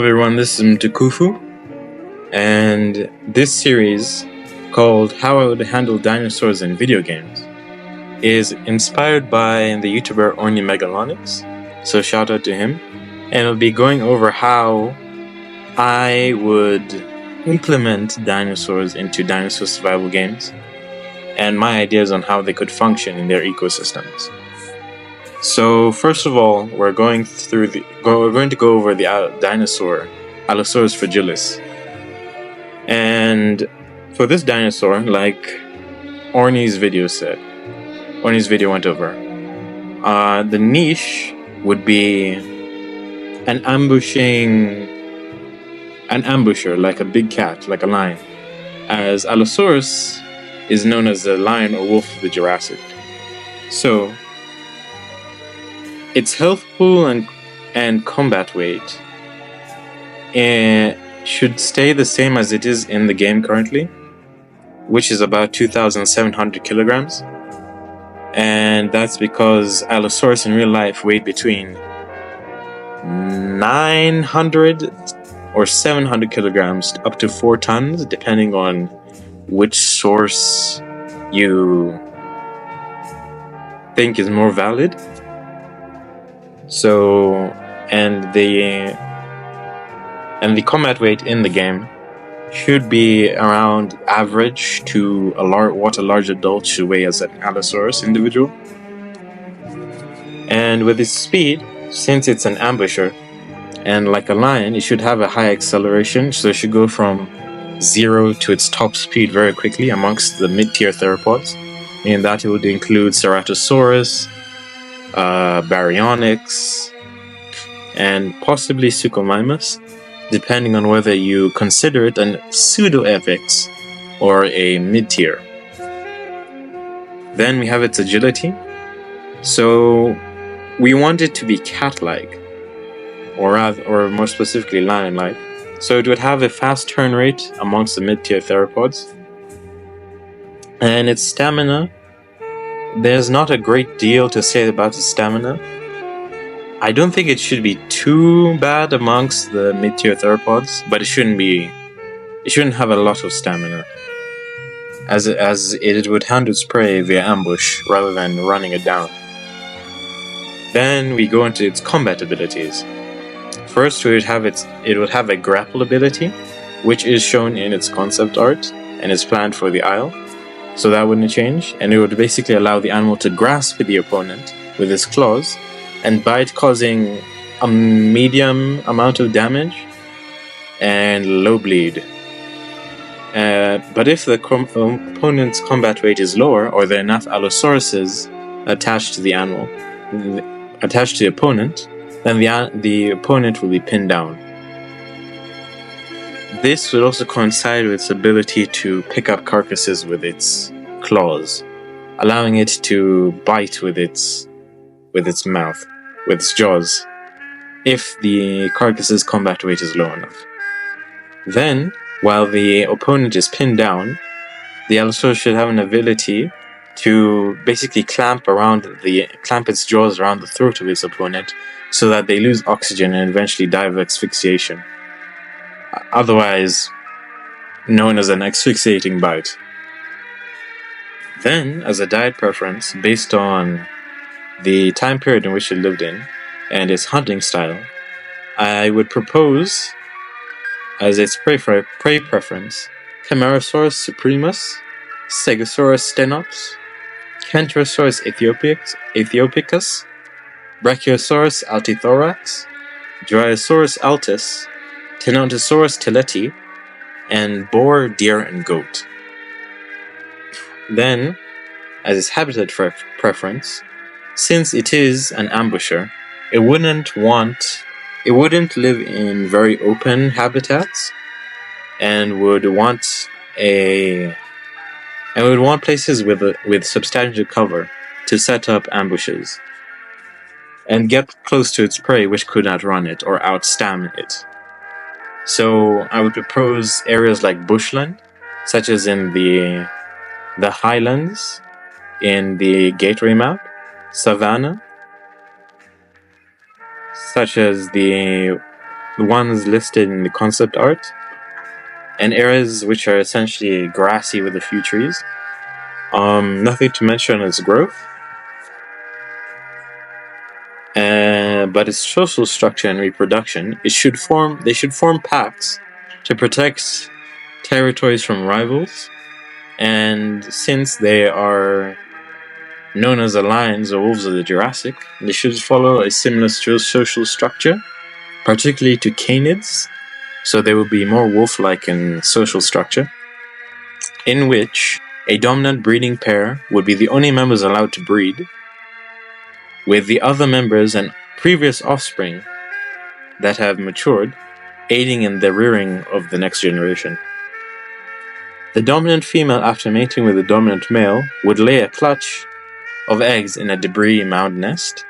everyone, this is Mtukufu, and this series, called How I Would Handle Dinosaurs in Video Games, is inspired by the YouTuber Orny Megalonyx, so shout out to him, and it'll be going over how I would implement dinosaurs into dinosaur survival games, and my ideas on how they could function in their ecosystems. So first of all, we're going to go over the dinosaur Allosaurus fragilis. And for this dinosaur, like Orny's video went over, the niche would be an ambusher, like a big cat, like a lion, as Allosaurus is known as the lion or wolf of the Jurassic. So its health pool and combat weight should stay the same as it is in the game currently, which is about 2,700 kilograms. And that's because Allosaurus in real life weighed between 900 or 700 kilograms up to 4 tons, depending on which source you think is more valid. So, and the combat weight in the game should be around average to what a large adult should weigh as an Allosaurus individual. And with its speed, since it's an ambusher, and like a lion, it should have a high acceleration, so it should go from 0 to its top speed very quickly amongst the mid-tier theropods, meaning that it would include Ceratosaurus, Baryonyx, and possibly Suchomimus, depending on whether you consider it a pseudo-apex or a mid-tier. Then we have its agility. So we want it to be cat-like, or more specifically lion-like. So it would have a fast turn rate amongst the mid-tier theropods. And its stamina, there's not a great deal to say about its stamina. I don't think it should be too bad amongst the mid-tier theropods, but it shouldn't have a lot of stamina, as it would handle its prey via ambush rather than running it down. Then we go into its combat abilities. First, it would have a grapple ability, which is shown in its concept art and is planned for the Isle, so that wouldn't change, and it would basically allow the animal to grasp the opponent with its claws and bite, causing a medium amount of damage and low bleed. But if the opponent's combat weight is lower, or there are enough Allosauruses attached to the opponent, then the opponent will be pinned down. This would also coincide with its ability to pick up carcasses with its claws, allowing it to bite with its mouth, with its jaws, if the carcass's combat weight is low enough. Then, while the opponent is pinned down, the Allosaurus should have an ability to basically clamp its jaws around the throat of its opponent so that they lose oxygen and eventually die of asphyxiation, otherwise known as an asphyxiating bite. Then, as a diet preference, based on the time period in which it lived in and its hunting style, I would propose as its prey preference Camarasaurus supremus, Stegosaurus stenops, Kentrosaurus aethiopicus, Brachiosaurus altithorax, Dryosaurus altus, Tenontosaurus tilleti, and boar, deer, and goat. Then, as its habitat preference, since it is an ambusher, it wouldn't live in very open habitats, and would want places with substantial cover to set up ambushes and get close to its prey, which could outrun it or outstam it. So I would propose areas like bushland, such as in the highlands in the gateway map, savanna, such as the the ones listed in the concept art, and areas which are essentially grassy with a few trees. Nothing to mention its growth, but its social structure and reproduction. They should form packs to protect territories from rivals, and since they are known as the lions or wolves of the Jurassic, they should follow a similar social structure, particularly to canids, so they will be more wolf-like in social structure, in which a dominant breeding pair would be the only members allowed to breed, with the other members and previous offspring that have matured aiding in the rearing of the next generation. The dominant female, after mating with the dominant male, would lay a clutch of eggs in a debris mound nest,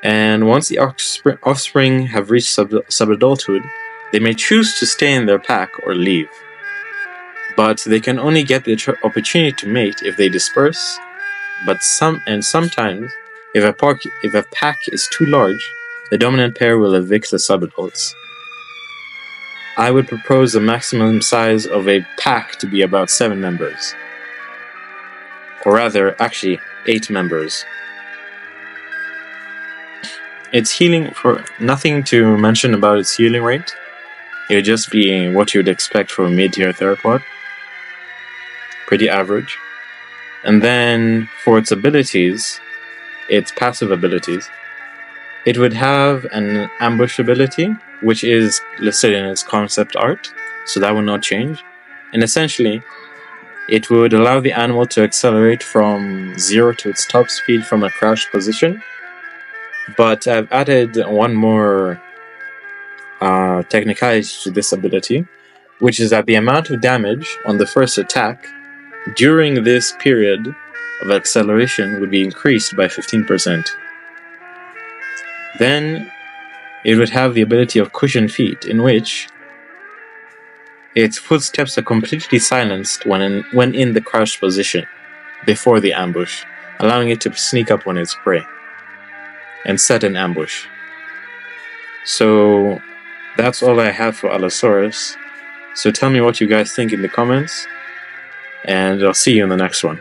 and once the offspring have reached sub-adulthood, they may choose to stay in their pack or leave. But they can only get the opportunity to mate if they disperse, sometimes, if a pack is too large, the dominant pair will evict the subadults. I would propose the maximum size of a pack to be about 7 members. Or rather, actually, 8 members. Its healing, for nothing to mention about its healing rate. It would just be what you would expect for a mid-tier theropod. Pretty average. And then, for its abilities, its passive abilities, it would have an ambush ability, which is listed in its concept art, so that will not change. And essentially, it would allow the animal to accelerate from 0 to its top speed from a crouched position. But I've added one more technicality to this ability, which is that the amount of damage on the first attack during this period of acceleration would be increased by 15%. Then it would have the ability of cushion feet, in which its footsteps are completely silenced when in the crouched position before the ambush, allowing it to sneak up on its prey and set an ambush. So that's all I have for Allosaurus. So tell me what you guys think in the comments, and I'll see you in the next one.